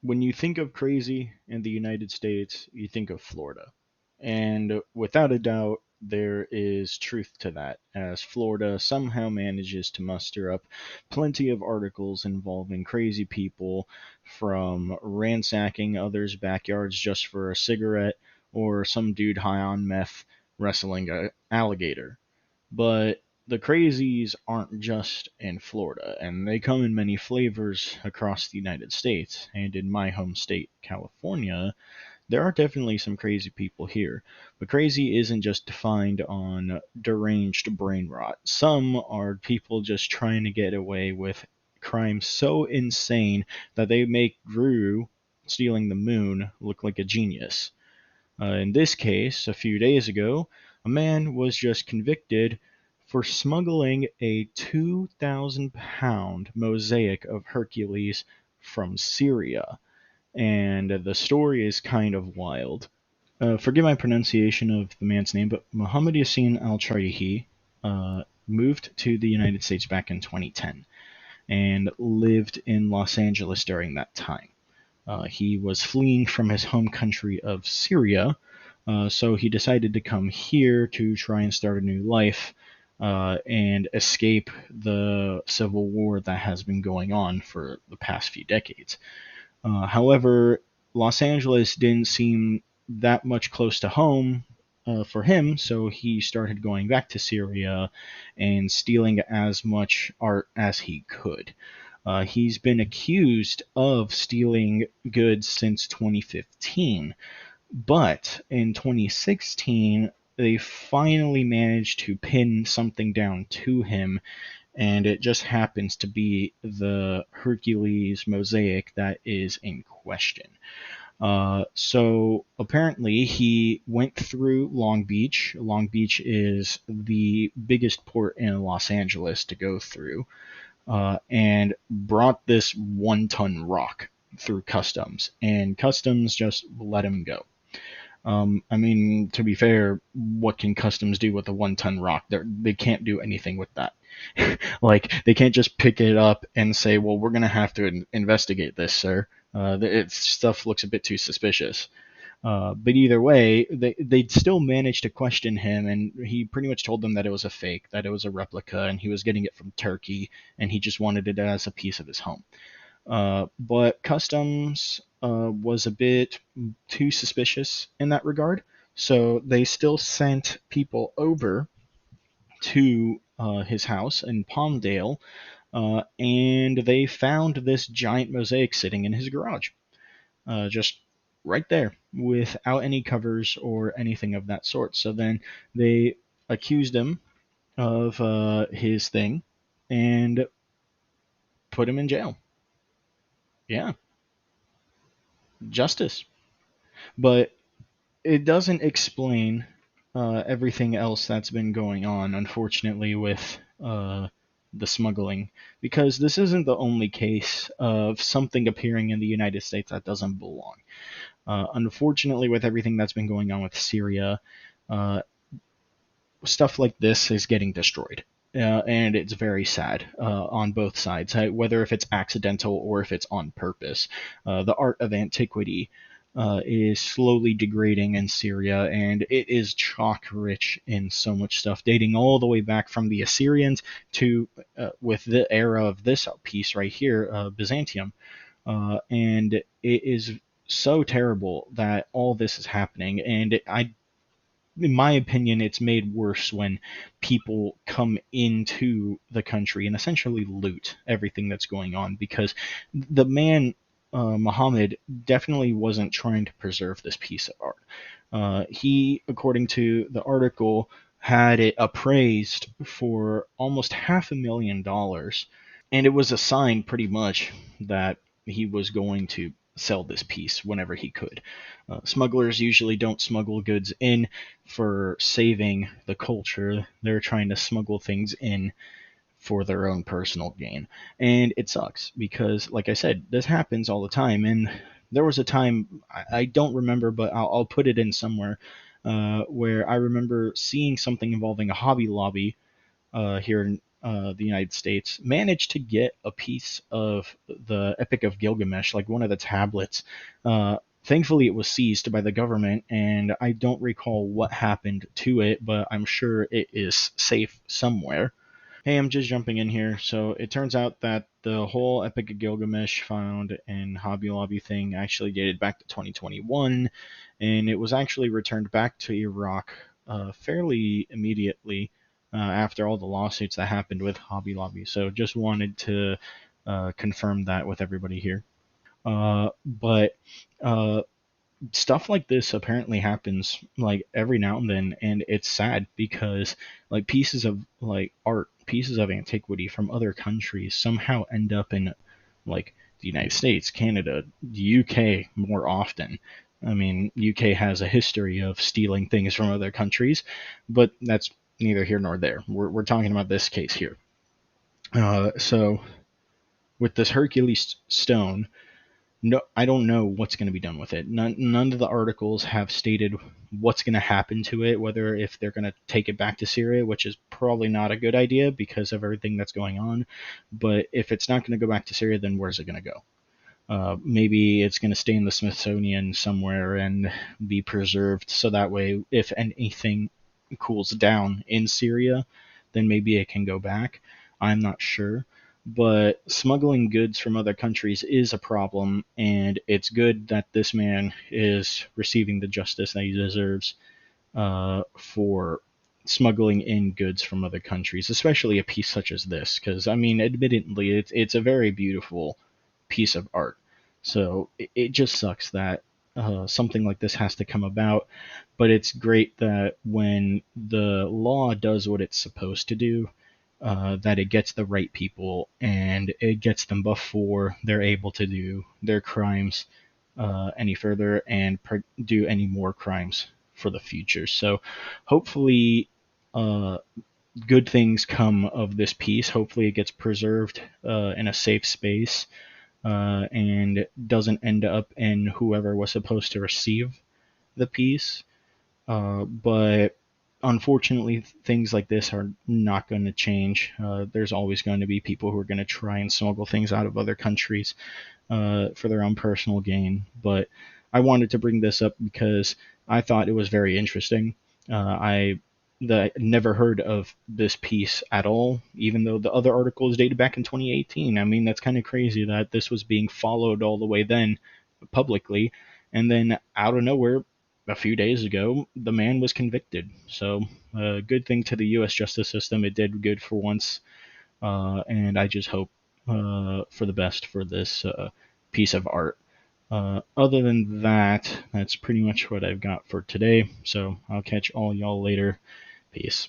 When you think of crazy in the United States, you think of Florida. And without a doubt, there is truth to that, as Florida somehow manages to muster up plenty of articles involving crazy people, from ransacking others' backyards just for a cigarette, or some dude high on meth wrestling a alligator. But the crazies aren't just in Florida, and they come in many flavors across the United States. And in my home state, California, there are definitely some crazy people here. But crazy isn't just defined on deranged brain rot. Some are people just trying to get away with crimes so insane that they make Gru stealing the moon look like a genius. In this case, a few days ago, a man was just convicted for smuggling a 2,000-pound mosaic of Hercules from Syria. And the story is kind of wild. Forgive my pronunciation of the man's name, but Muhammad Yassin al Charihi moved to the United States back in 2010 and lived in Los Angeles during that time. He was fleeing from his home country of Syria, so he decided to come here to try and start a new life and escape the civil war that has been going on for the past few decades. However, Los Angeles didn't seem that much close to home for him, so he started going back to Syria and stealing as much art as he could. He's been accused of stealing goods since 2015, but in 2016, they finally managed to pin something down to him, and it just happens to be the Hercules mosaic that is in question. So apparently, he went through Long Beach. Long Beach is the biggest port in Los Angeles to go through, and brought this 1 ton rock through customs, and customs just let him go. I mean, to be fair, what can customs do with a 1 ton rock? They can't do anything with that. Like, they can't just pick it up and say, well, we're going to have to investigate this, sir. Stuff looks a bit too suspicious. But either way, they still managed to question him, and he pretty much told them that it was a fake, that it was a replica, and he was getting it from Turkey, and he just wanted it as a piece of his home. But customs was a bit too suspicious in that regard, so they still sent people over to his house in Palmdale, and they found this giant mosaic sitting in his garage, just right there, without any covers or anything of that sort. So then they accused him of his thing and put him in jail. Yeah, justice. But it doesn't explain everything else that's been going on, unfortunately, with the smuggling, because this isn't the only case of something appearing in the United States that doesn't belong. Unfortunately, with everything that's been going on with Syria, uh, stuff like this is getting destroyed. And it's very sad on both sides, whether if it's accidental or if it's on purpose. The art of antiquity is slowly degrading in Syria, and it is chock rich in so much stuff, dating all the way back from the Assyrians to, with the era of this piece right here, Byzantium. And it is so terrible that all this is happening, and in my opinion, it's made worse when people come into the country and essentially loot everything that's going on, because the man, Muhammad, definitely wasn't trying to preserve this piece of art. He, according to the article, had it appraised for almost $500,000, and it was a sign pretty much that he was going to sell this piece whenever he could. Smugglers usually don't smuggle goods in for saving the culture. They're trying to smuggle things in for their own personal gain. And it sucks because, like I said, this happens all the time. And there was a time, I don't remember, but I'll put it in somewhere, where I remember seeing something involving a Hobby Lobby here the United States, managed to get a piece of the Epic of Gilgamesh, like one of the tablets. Thankfully, it was seized by the government, and I don't recall what happened to it, but I'm sure it is safe somewhere. Hey, I'm just jumping in here. So it turns out that the whole Epic of Gilgamesh found in Hobby Lobby thing actually dated back to 2021, and it was actually returned back to Iraq fairly immediately after all the lawsuits that happened with Hobby Lobby. So just wanted to confirm that with everybody here. But stuff like this apparently happens like every now and then, and it's sad because like pieces of like art, pieces of antiquity from other countries somehow end up in like the United States, Canada, the UK more often. I mean, UK has a history of stealing things from other countries, but that's neither here nor there. We're talking about this case here. So with this Hercules stone, no, I don't know what's going to be done with it. None of the articles have stated what's going to happen to it, whether if they're going to take it back to Syria, which is probably not a good idea because of everything that's going on. But if it's not going to go back to Syria, then where's it going to go? Maybe it's going to stay in the Smithsonian somewhere and be preserved so that way, if anything cools down in Syria, then maybe it can go back. I'm not sure. But smuggling goods from other countries is a problem, and it's good that this man is receiving the justice that he deserves for smuggling in goods from other countries, especially a piece such as this. Because, I mean, admittedly, it's a very beautiful piece of art. So it just sucks that something like this has to come about. But it's great that when the law does what it's supposed to do, that it gets the right people and it gets them before they're able to do their crimes any further and do any more crimes for the future. So hopefully, uh, good things come of this piece. Hopefully, it gets preserved in a safe space and doesn't end up in whoever was supposed to receive the piece. But unfortunately, things like this are not going to change. There's always going to be people who are going to try and smuggle things out of other countries for their own personal gain. But I wanted to bring this up because I thought it was very interesting. I never heard of this piece at all, even though the other article is dated back in 2018. I mean, that's kind of crazy that this was being followed all the way then publicly, and then out of nowhere, a few days ago, the man was convicted. So, good thing to the U.S. justice system. It did good for once, and I just hope for the best for this piece of art. Other than that, that's pretty much what I've got for today. So I'll catch all y'all later. Peace.